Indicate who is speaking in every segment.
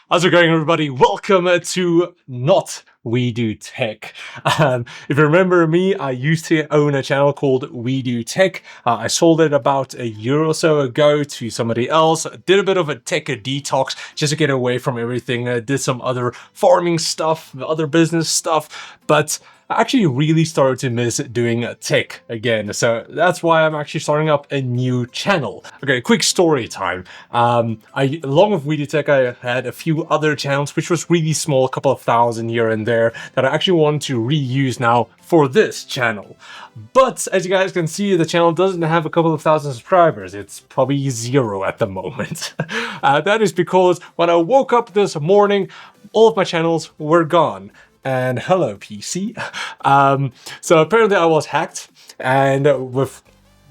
Speaker 1: How's it going, everybody? Welcome to Not We Do Tech. If you remember me, I used to own a channel called We Do Tech. I sold it about a year or so ago to somebody else. Did a bit of a tech detox just to get away from everything. Did some other farming stuff, other business stuff, but I actually really started to miss doing tech again. So that's why I'm actually starting up a new channel. Okay, quick story time. Along with We Do Tech, I had a few other channels, which was really small, a couple of thousand here and there, that I actually want to reuse now for this channel. But as you guys can see, the channel doesn't have a couple of thousand subscribers. It's probably 0 at the moment. That is because when I woke up this morning, all of my channels were gone. And hello, PC. So apparently I was hacked, and with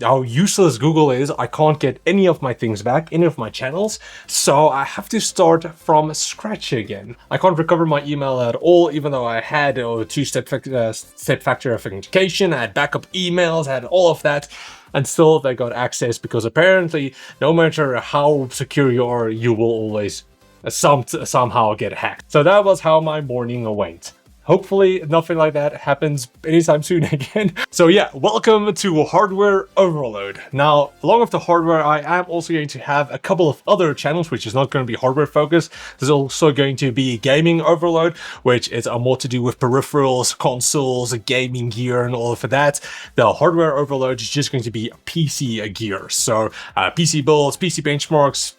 Speaker 1: how useless Google is, I can't get any of my things back, any of my channels, so I have to start from scratch again. I can't recover my email at all, even though I had a two-step factor authentication, I had backup emails, I had all of that, and still they got access because apparently no matter how secure you are, you will always somehow get hacked. So that was how my morning went. Hopefully nothing like that happens anytime soon again. So yeah, welcome to Hardware Overload. Now, along with the hardware, I am also going to have a couple of other channels, which is not going to be hardware focused. There's also going to be Gaming Overload, which is more to do with peripherals, consoles, gaming gear, and all of that. The Hardware Overload is just going to be PC gear. So PC builds, PC benchmarks,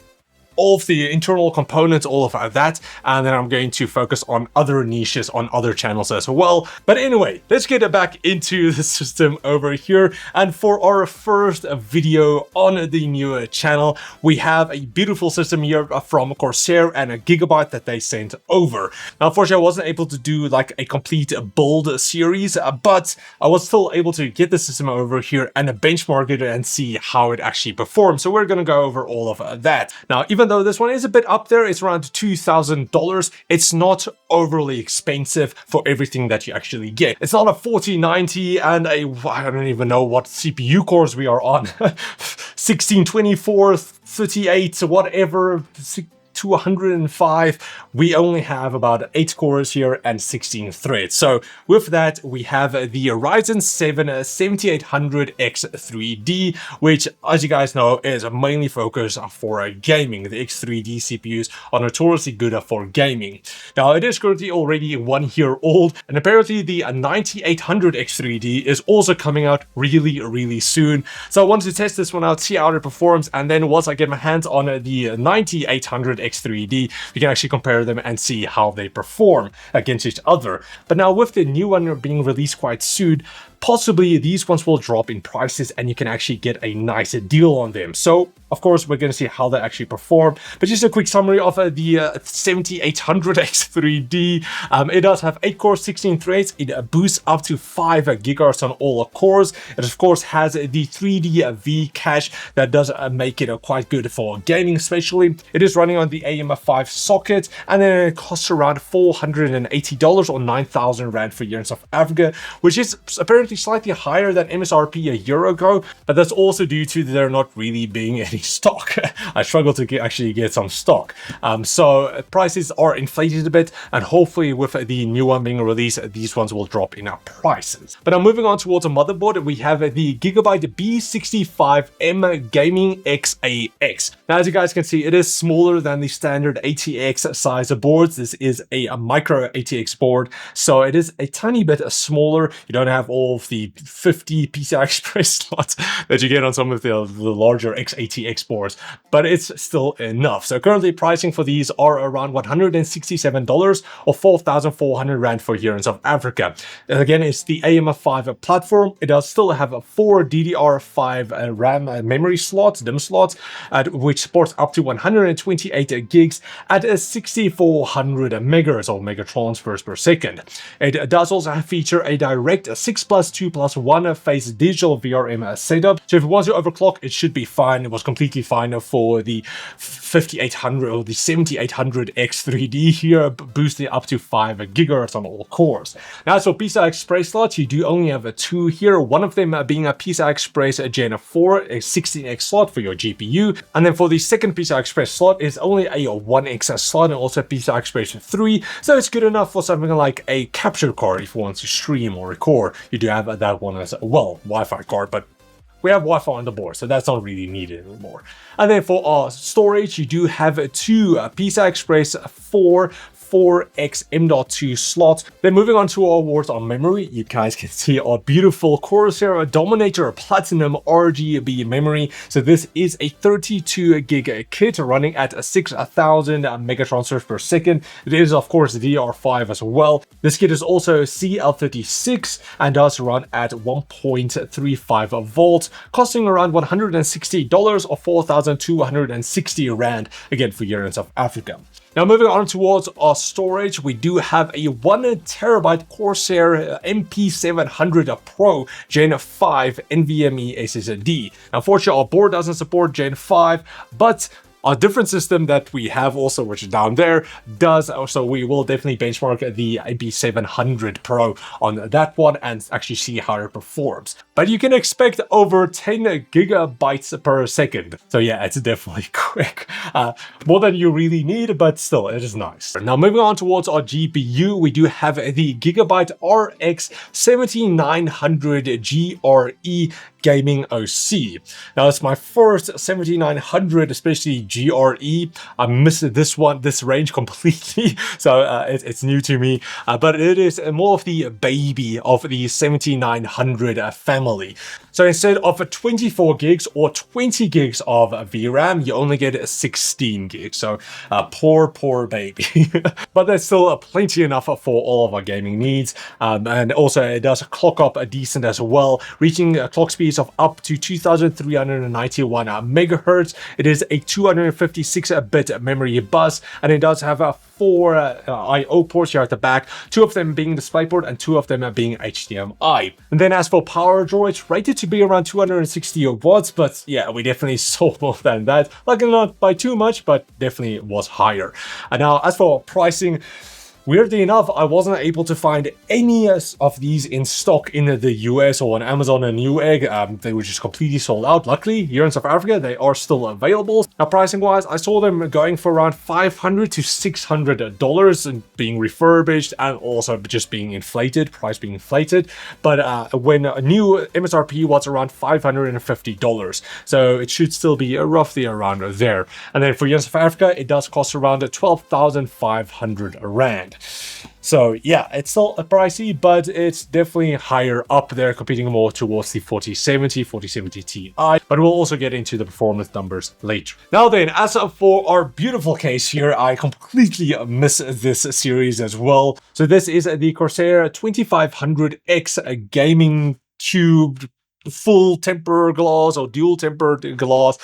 Speaker 1: all of the internal components, all of that, and then I'm going to focus on other niches on other channels as well. But anyway, let's get back into the system over here. And for our first video on the new channel, we have a beautiful system here from Corsair and a Gigabyte that they sent over. Now, unfortunately, I wasn't able to do like a complete build series, but I was still able to get the system over here and benchmark it and see how it actually performs. So we're going to go over all of that. Now, even though this one is a bit up there, it's around $2,000, it's not overly expensive for everything that you actually get. It's not a 4090 and I don't even know what CPU cores we are on. 1624, 38, whatever, 205. We only have about 8 cores here and 16 threads. So with that, we have the Ryzen 7 7800X3D, which, as you guys know, is mainly focused for gaming. The X3D CPUs are notoriously good for gaming. Now, it is currently already 1 year old, and apparently the 9800X3D is also coming out really soon. So I wanted to test this one out, see how it performs, and then once I get my hands on the 9800 X3D, we can actually compare them and see how they perform against each other. But now with the new one being released quite soon, possibly these ones will drop in prices and you can actually get a nice deal on them. So of course we're going to see how they actually perform, but just a quick summary of the 7800X3D. It does have 8 cores, 16 threads. It boosts up to 5 gigahertz on all cores. It of course has the 3D V cache that does make it quite good for gaming especially. It is running on the AM5 socket, and then it costs around $480 or 9,000 Rand for here in South Africa, which is apparently slightly higher than MSRP a year ago, but that's also due to there not really being any stock. I struggle to actually get some stock. So prices are inflated a bit, and hopefully with the new one being released, these ones will drop in our prices. But now moving on towards a motherboard, we have the Gigabyte B65M Gaming XAX. Now, as you guys can see, it is smaller than the standard ATX size boards. This is a micro ATX board, so it is a tiny bit smaller. You don't have all of the 50 PCI Express slots that you get on some of the larger XATX boards, but it's still enough. So currently pricing for these are around $167 or 4,400 Rand for here in South Africa. And again, it's the AM5 platform. It does still have a 4 DDR5 RAM memory slots, DIMM slots, which supports up to 128 gigs at 6,400 megahertz or mega transfers per second. It does also feature a direct 6+ 2+1 phase digital VRM setup. So if it was to overclock, it should be fine. It was completely fine for the 5800 or the 7800 X3D here, boosting up to 5 gigahertz on all cores. Now, as for PCI Express slots, you do only have two here, one of them being a PCI Express Gen 4, a 16X slot for your GPU, and then for the second PCI Express slot is only a 1X slot and also PCI Express 3, so it's good enough for something like a capture card if you want to stream or record. You do have that one as well, Wi-Fi card, but we have Wi-Fi on the board, so that's not really needed anymore. And then for our storage, you do have two PCI Express 4x M.2 slots. Then moving on to our awards on memory, you guys can see our beautiful Corsair Dominator Platinum RGB memory. So this is a 32 gig kit running at 6,000 megatransfers per second. It is of course DR5 as well. This kit is also CL36 and does run at 1.35 volts, costing around $160 or 4,260 Rand, again for here in South Africa. Now moving on towards our storage, we do have a 1 terabyte Corsair MP700 Pro Gen 5 NVMe SSD. Unfortunately, our board doesn't support Gen 5, but a different system that we have also, which is down there, does. So we will definitely benchmark the MP700 Pro on that one and actually see how it performs. But you can expect over 10 gigabytes per second. So yeah, it's definitely quick. More than you really need, but still, it is nice. Now moving on towards our GPU, we do have the Gigabyte RX 7900 GRE gaming OC. Now it's my first 7900, especially GRE. I missed this range completely, so it's new to me. But it is more of the baby of the 7900 family. So instead of 24 gigs or 20 gigs of VRAM, you only get 16 gigs. So poor baby. But there's still plenty enough for all of our gaming needs. And also it does clock up decent as well, reaching clock speeds of up to 2,391 megahertz. It is a 256-bit memory bus, and it does have 4 I/O ports here at the back, 2 of them being DisplayPort and 2 of them being HDMI. And then as for power draw, it's rated to be around 260 watts, but yeah, we definitely saw more than that. Luckily not by too much, but definitely was higher. And now as for pricing, weirdly enough, I wasn't able to find any of these in stock in the US or on Amazon and Newegg. They were just completely sold out. Luckily, here in South Africa, they are still available. Now, pricing-wise, I saw them going for around $500 to $600 and being refurbished and also just being inflated, price being inflated. But when a new MSRP was around $550. So it should still be roughly around there. And then for here in South Africa, it does cost around 12,500 Rand. So yeah, it's still pricey, but it's definitely higher up there, competing more towards the 4070 Ti. But we'll also get into the performance numbers later. Now then, as for our beautiful case here, I completely miss this series as well. So this is the Corsair 2500X gaming cube, full temper glass or dual tempered glass,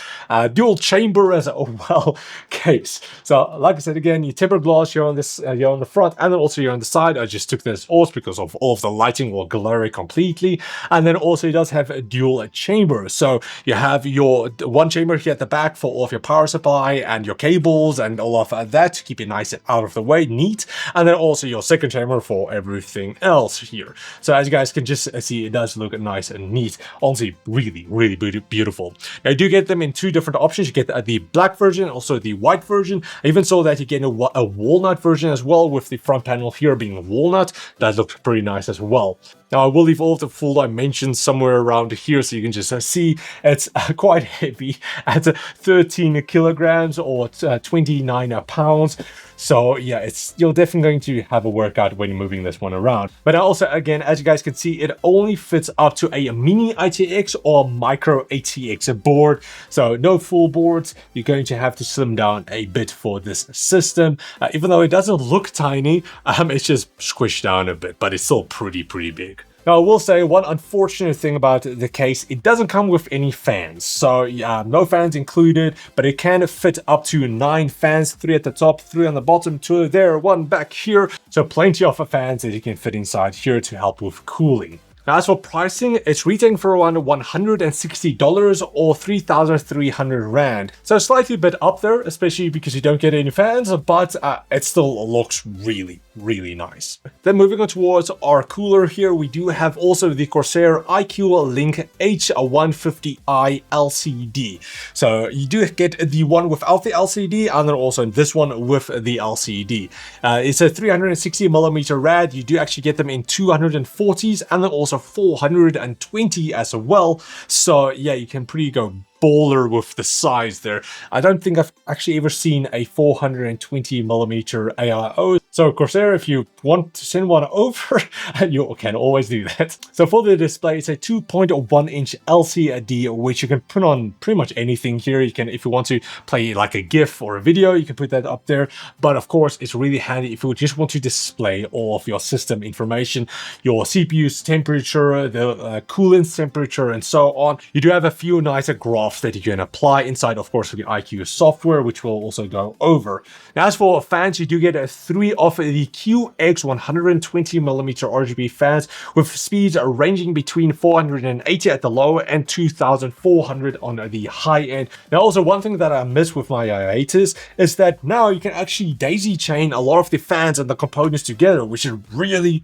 Speaker 1: dual chamber as well case. So like I said again, you tempered glass here on this here on the front and then also here on the side. I just took this off because of all of the lighting will glare completely. And then also it does have a dual chamber. So you have your one chamber here at the back for all of your power supply and your cables and all of that to keep it nice and out of the way, neat. And then also your second chamber for everything else here. So as you guys can just see, it does look nice and neat. Honestly, really beautiful. Now, you do get them in 2 different options. You get the black version, also the white version. I even saw that you get a walnut version as well, with the front panel here being walnut. That looked pretty nice as well. Now, I will leave all of the full dimensions somewhere around here so you can just see it's quite heavy at 13 kilograms or 29 pounds. So yeah, you're definitely going to have a workout when you're moving this one around. But also, again, as you guys can see, it only fits up to a mini ATX or micro ATX board. So no full boards. You're going to have to slim down a bit for this system. Even though it doesn't look tiny, it's just squished down a bit, but it's still pretty big. Now, I will say one unfortunate thing about the case, it doesn't come with any fans. So yeah, no fans included, but it can fit up to 9 fans, 3 at the top, 3 on the bottom, 2 there, 1 back here. So plenty of fans that you can fit inside here to help with cooling. Now, as for pricing, it's retailing for around $160 or 3,300 Rand. So slightly bit up there, especially because you don't get any fans, but it still looks really, really nice. Then moving on towards our cooler here, we do have also the Corsair iCue Link H150i LCD. So you do get the one without the LCD, and then also this one with the LCD. It's a 360mm rad. You do actually get them in 240s and then also 420 as well. So yeah, you can pretty go baller with the size there. I don't think I've actually ever seen a 420mm AIO. So Corsair, if you want to send one over, you can always do that. So for the display, it's a 2.1-inch LCD, which you can put on pretty much anything here. You can, if you want to play like a GIF or a video, you can put that up there. But of course, it's really handy if you just want to display all of your system information, your CPU's temperature, the coolant's temperature, and so on. You do have a few nicer graphs that you can apply inside, of course, the iCue software, which we'll also go over. Now, as for fans, you do get 3 of the QX 120mm RGB fans with speeds ranging between 480 at the low and 2,400 on the high end. Now, also one thing that I miss with my i8s is that now you can actually daisy chain a lot of the fans and the components together, which is really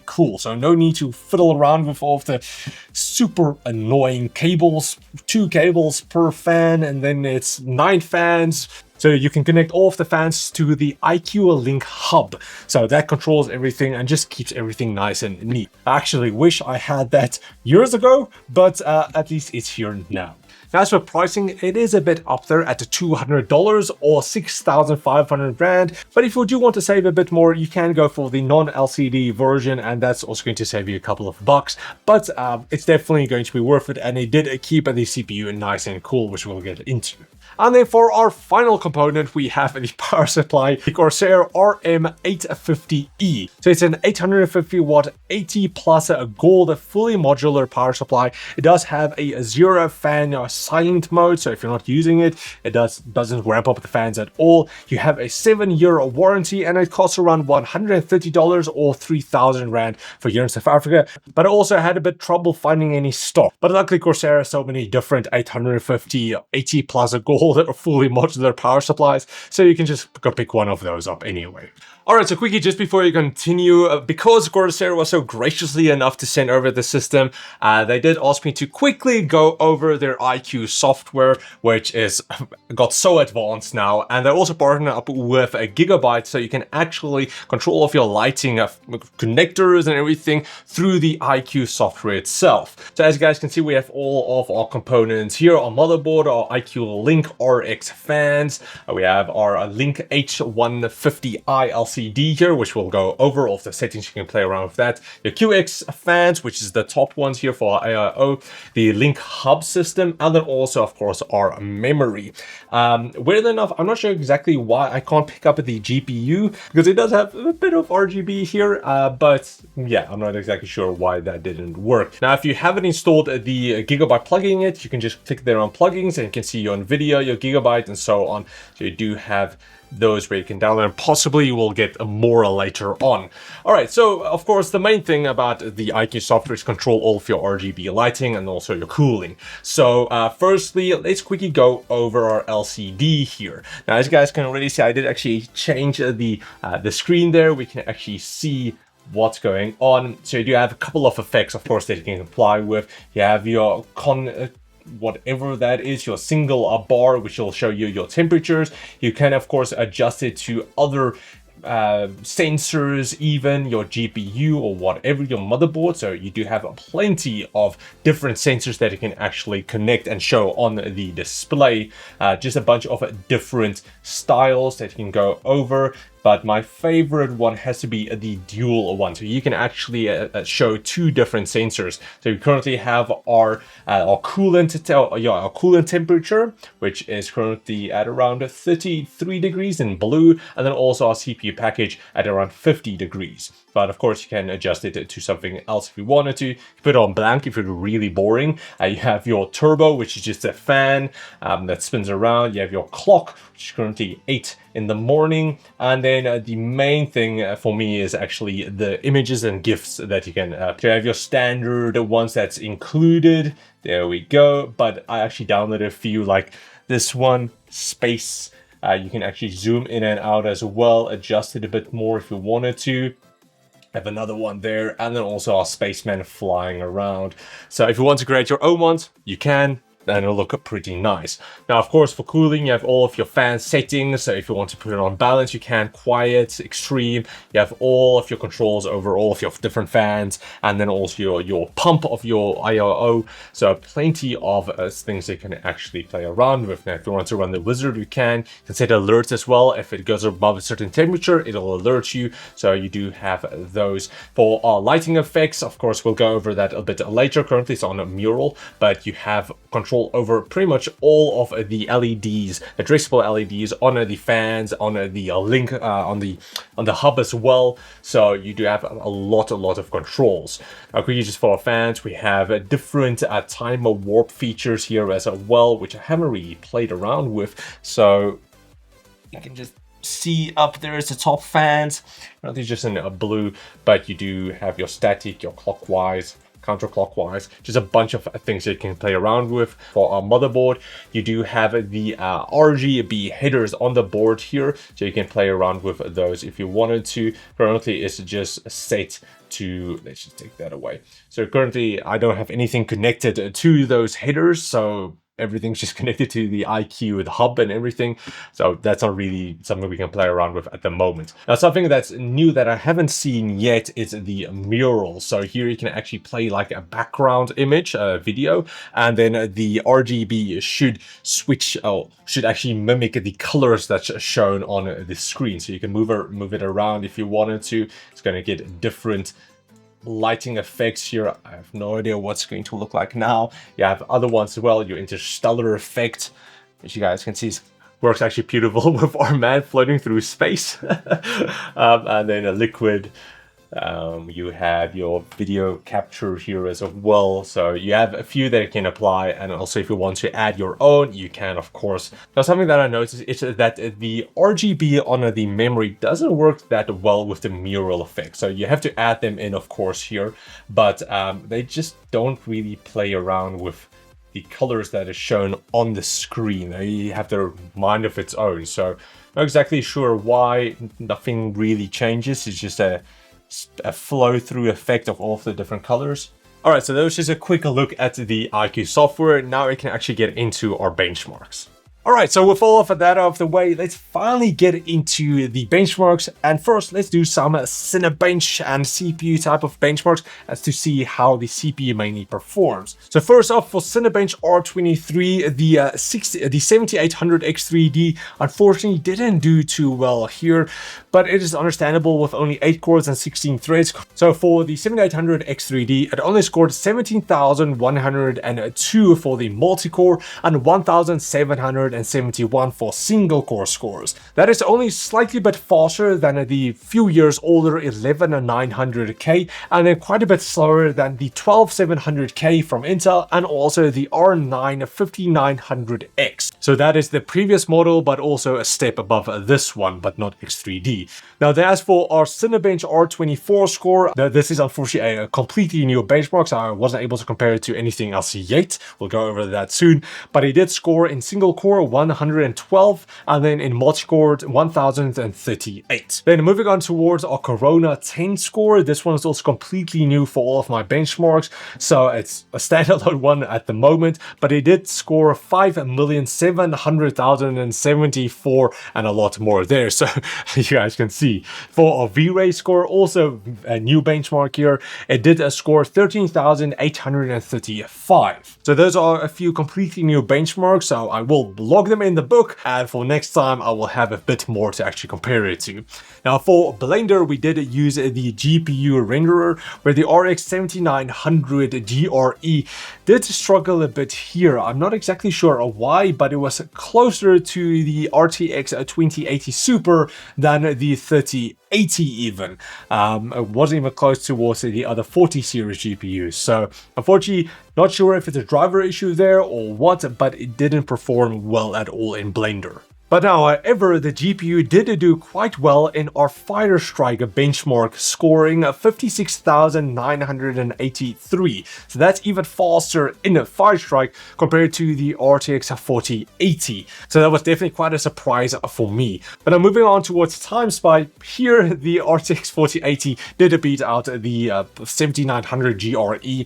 Speaker 1: cool. So no need to fiddle around with all of the super annoying cables, 2 cables per fan, and then it's 9 fans. So you can connect all of the fans to the iCue Link hub. So that controls everything and just keeps everything nice and neat. I actually wish I had that years ago, but at least it's here now. Now, as for pricing, it is a bit up there at $200 or 6,500 Rand. But if you do want to save a bit more, you can go for the non-LCD version, and that's also going to save you a couple of bucks. But it's definitely going to be worth it, and it did keep the CPU nice and cool, which we'll get into. And then for our final component, we have the power supply, the Corsair RM850E. So it's an 850 watt 80 plus gold fully modular power supply. It does have a 0 fan silent mode, so if you're not using it, it doesn't ramp up the fans at all. You have a 7-year warranty, and it costs around $130 or 3,000 Rand for here in South Africa. But I also had a bit trouble finding any stock. But luckily, Corsair has so many different 850, 80 plus gold or fully modular power supplies, so you can just go pick one of those up anyway. Alright, so quickly, just before you continue, because Corsair was so graciously enough to send over the system, they did ask me to quickly go over their iCue software, which is got so advanced now, and they're also partnered up with a Gigabyte, so you can actually control all of your lighting, connectors and everything through the iCue software itself. So as you guys can see, we have all of our components here, our motherboard, our iCue Link RX fans, we have our Link H150i LCD here, which we'll go over all of the settings. You can play around with that. Your QX fans, which is the top ones here for our AIO, the Link hub system, and then also, of course, our memory. Weirdly enough, I'm not sure exactly why I can't pick up the GPU, because it does have a bit of RGB here, but yeah, I'm not exactly sure why that didn't work. Now, if you haven't installed the Gigabyte plugin yet, you can just click there on plugins, and you can see your NVIDIA, your Gigabyte, and so on. So you do have those where you can download, and possibly you will get more later on. All right, so of course the main thing about the iCue software is control all of your RGB lighting and also your cooling. So firstly, let's quickly go over our LCD here. Now, as you guys can already see, I did actually change the screen there. We can actually see what's going on. So you do have a couple of effects, of course, that you can apply with. You have your whatever that is, your single bar, which will show you your temperatures. You can, of course, adjust it to other sensors, even your GPU or whatever, your motherboard. So you do have plenty of different sensors that you can actually connect and show on the display. Just a bunch of different styles that you can go over. But my favorite one has to be the dual one. So you can actually show 2 different sensors. So we currently have our coolant temperature, which is currently at around 33 degrees in blue, and then also our CPU package at around 50 degrees. But of course, you can adjust it to something else if you wanted to. You put it on blank if you're really boring. You have your turbo, which is just a fan that spins around. You have your clock, which is currently 8 in the morning. And then the main thing for me is actually the images and GIFs that you can you have your standard ones that's included. There we go. But I actually downloaded a few, like this one, Space. You can actually zoom in and out as well, adjust it a bit more if you wanted to. Have another one there, and then also our spaceman flying around. So if you want to create your own ones, you can, and it'll look pretty nice. Now, of course, for cooling, you have all of your fan settings. So if you want to put it on balance, you can. Quiet, extreme. You have all of your controls over all of your different fans, and then also your pump of your IRO. So plenty of things you can actually play around with. Now, if you want to run the wizard, you can. You can set alerts as well. If it goes above a certain temperature, it'll alert you. So you do have those. For our lighting effects, of course, we'll go over that a bit later. Currently, it's on a mural, but you have control over pretty much all of the LEDs, addressable LEDs on the fans, on the link, on the hub as well. So you do have a lot of controls. Quickly, just for our fans, we have different timer warp features here as well, which I haven't really played around with. So you can just see up there is the top fans. These just in blue, but you do have your static, your clockwise, counterclockwise, just a bunch of things that you can play around with. For our motherboard, you do have the RGB headers on the board here, so you can play around with those if you wanted to. Currently, it's just set to, let's just take that away. So currently, I don't have anything connected to those headers, so everything's just connected to the iCue, the hub and everything. So that's not really something we can play around with at the moment. Now, something that's new that I haven't seen yet is the mural. So here you can actually play like a background image, video, and then the RGB should switch, should actually mimic the colors that's shown on the screen. So you can move it around if you wanted to. It's going to get different lighting effects here. I have no idea what's going to look like now. You have other ones as well. Your interstellar effect, which you guys can see works actually beautiful with our man floating through space. And then a liquid. You have your video capture here as well. So you have a few that you can apply, and also if you want to add your own, you can, of course. Now, something that I noticed is that the RGB on the memory doesn't work that well with the mural effect. So you have to add them in, of course, here, but they just don't really play around with the colors that is shown on the screen. They have their mind of its own. So not exactly sure why nothing really changes. It's just a flow through effect of all of the different colors. All right, so that was just a quick look at the iCue software. Now we can actually get into our benchmarks. All right, so with all of that out of the way, let's finally get into the benchmarks. And first, let's do some Cinebench and CPU type of benchmarks as to see how the CPU mainly performs. So first off, for Cinebench R23, the 7800X3D unfortunately didn't do too well here, but it is understandable with only 8 cores and 16 threads. So for the 7800X3D, it only scored 17,102 for the multi-core and 1,771 for single core scores. That is only slightly bit faster than the few years older 11900K, and then quite a bit slower than the 12700K from Intel and also the R9 5900X. So that is the previous model, but also a step above this one, but not X3D. Now, as for our Cinebench R24 score, this is unfortunately a completely new benchmark, so I wasn't able to compare it to anything else yet. We'll go over that soon, but it did score in single core 112, and then in multi-core 1038. Then moving on towards our Corona 10 score, this one is also completely new for all of my benchmarks, so it's a standalone one at the moment, but it did score 5,700,074 and a lot more there, so you guys can see. For our V-Ray score, also a new benchmark here, it did score 13,835. So those are a few completely new benchmarks, so I will log them in the book, and for next time I will have a bit more to actually compare it to. Now for Blender, we did use the GPU renderer, where the RX 7900 GRE did struggle a bit here. I'm not exactly sure why, but it was closer to the RTX 2080 Super than the 3080 even. It wasn't even close towards the other 40 series GPUs. So unfortunately, not sure if it's a driver issue there or what, but it didn't perform well at all in Blender. But now, however, the GPU did do quite well in our Fighter Strike benchmark, scoring 56,983. So that's even faster in a Fighter Strike compared to the RTX 4080. So that was definitely quite a surprise for me. But now moving on towards time spy, here the RTX 4080 did beat out the 7900 GRE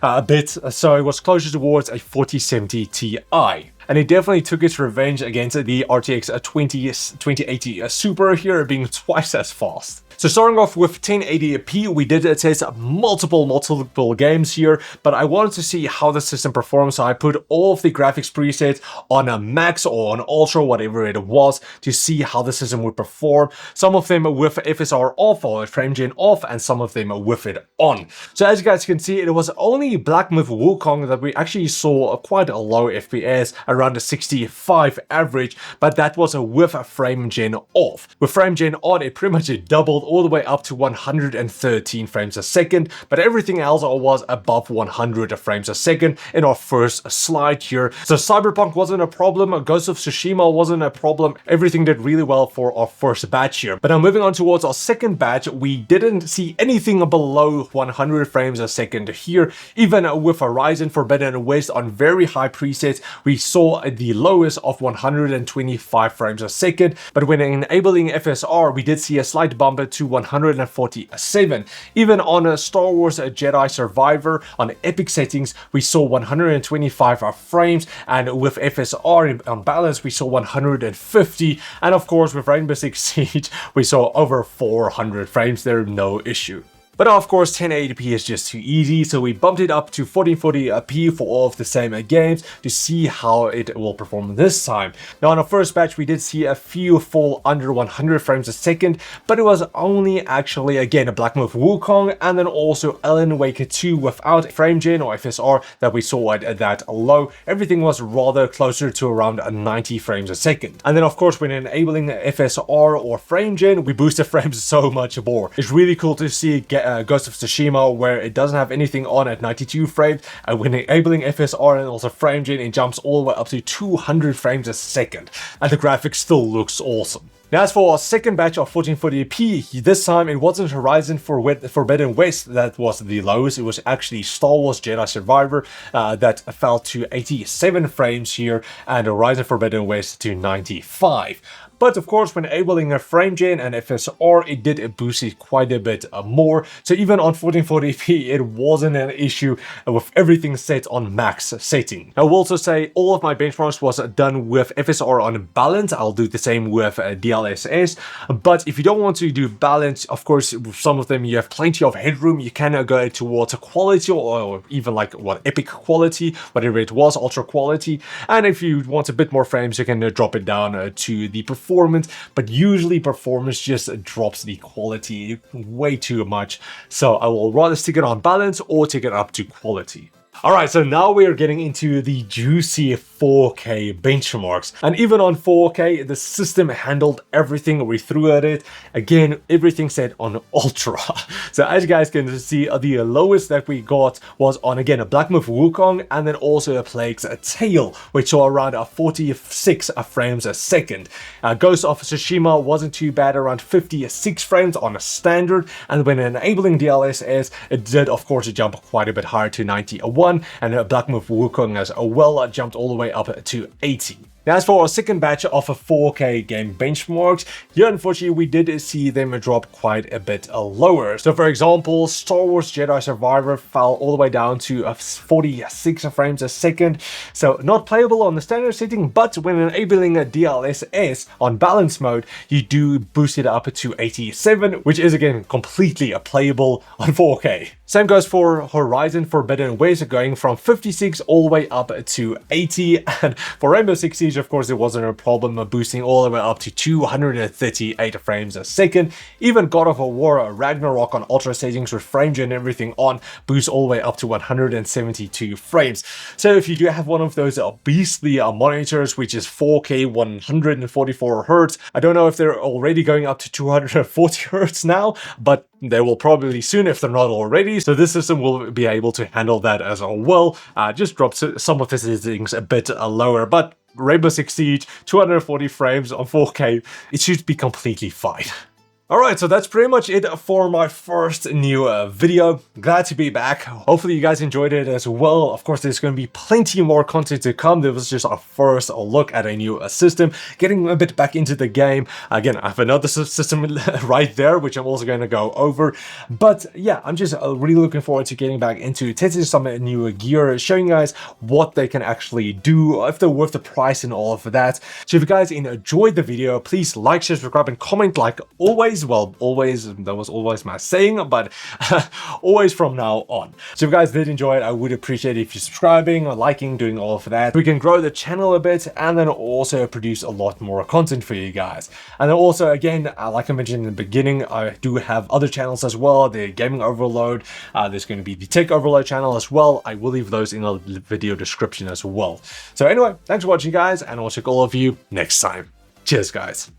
Speaker 1: a bit, so it was closer towards a 4070 Ti. And it definitely took its revenge against the RTX 2080 Super here, being twice as fast. So starting off with 1080p, we did test multiple games here, but I wanted to see how the system performs, so I put all of the graphics presets on a max or on ultra, whatever it was, to see how the system would perform. Some of them with FSR off or frame gen off, and some of them with it on. So as you guys can see, it was only Black Myth Wukong that we actually saw quite a low FPS, around a 65 average, but that was with a frame gen off. With frame gen on, it pretty much doubled all the way up to 113 frames a second, but everything else was above 100 frames a second in our first slide here. So Cyberpunk wasn't a problem, Ghost of Tsushima wasn't a problem, everything did really well for our first batch here. But now moving on towards our second batch, we didn't see anything below 100 frames a second here. Even with a Ryzen Forbidden West on very high presets, we saw the lowest of 125 frames a second, but when enabling FSR, we did see a slight bump to 147. Even on a Star Wars Jedi Survivor on epic settings, we saw 125 frames, and with FSR on balance, we saw 150. And of course, with Rainbow Six Siege, we saw over 400 frames there, no issue. But of course, 1080p is just too easy, so we bumped it up to 1440p for all of the same games to see how it will perform this time. Now, on our first batch, we did see a few fall under 100 frames a second, but it was only actually, again, a Black Myth Wukong, and then also Alan Wake 2 without frame gen or FSR that we saw at that low. Everything was rather closer to around 90 frames a second. And then, of course, when enabling FSR or frame gen, we boosted frames so much more. It's really cool to see Ghost of Tsushima where it doesn't have anything on at 92 frames, and when enabling FSR and also frame gen, it jumps all the way up to 200 frames a second, and the graphics still looks awesome. Now, as for our second batch of 1440p, this time it wasn't Horizon Forbidden West that was the lowest, it was actually Star Wars Jedi Survivor that fell to 87 frames here, and Horizon Forbidden West to 95. But of course, when enabling a frame gen and FSR, it did boost it quite a bit more. So even on 1440p, it wasn't an issue with everything set on max setting. I will also say all of my benchmarks was done with FSR on balance. I'll do the same with DLSS. But if you don't want to do balance, of course, with some of them you have plenty of headroom. You can go towards a quality or even like epic quality, whatever it was, ultra quality. And if you want a bit more frames, you can drop it down to the performance, but usually performance just drops the quality way too much. So I will rather stick it on balance or take it up to quality. Alright, so now we are getting into the juicy 4K benchmarks. And even on 4K, the system handled everything we threw at it. Again, everything set on Ultra. So as you guys can see, the lowest that we got was on, again, a Black Myth Wukong, and then also a Plague's Tale, which saw around 46 frames a second. Ghost of Tsushima wasn't too bad, around 56 frames on a standard. And when enabling DLSS, it did, of course, jump quite a bit higher to 91. And Black Myth Wukong as well jumped all the way up to 80. Now, as for our second batch of 4K game benchmarks, here unfortunately we did see them drop quite a bit lower. So for example, Star Wars Jedi Survivor fell all the way down to 46 frames a second. So not playable on the standard setting, but when enabling a DLSS on balance mode, you do boost it up to 87, which is again completely playable on 4K. Same goes for Horizon Forbidden West, going from 56 all the way up to 80, and for Rainbow Six Siege, of course, it wasn't a problem boosting all the way up to 238 frames a second. Even God of War Ragnarok on ultra settings with frame gen and everything on boosts all the way up to 172 frames. So if you do have one of those beastly monitors, which is 4K 144 Hertz, I don't know if they're already going up to 240 Hertz now, but they will probably soon if they're not already. So this system will be able to handle that as well. Just drops some of the settings a bit lower, but Rainbow Six Siege, 240 frames on 4K, it should be completely fine. Alright, so that's pretty much it for my first new video. Glad to be back. Hopefully you guys enjoyed it as well. Of course, there's going to be plenty more content to come. This was just our first look at a new system, getting a bit back into the game. Again, I have another system right there, which I'm also going to go over. But yeah, I'm just really looking forward to getting back into testing some new gear, showing you guys what they can actually do, if they're worth the price and all of that. So if you guys enjoyed the video, please like, share, subscribe, and comment like always. Well, always, that was always my saying, but always from now on. So if you guys did enjoy it, I would appreciate it if you're subscribing, liking, doing all of that. We can grow the channel a bit and then also produce a lot more content for you guys. And then also, again, like I mentioned in the beginning, I do have other channels as well. The Gaming Overload, there's going to be the Tech Overload channel as well. I will leave those in the video description as well. So anyway, thanks for watching, guys, and I'll check all of you next time. Cheers, guys.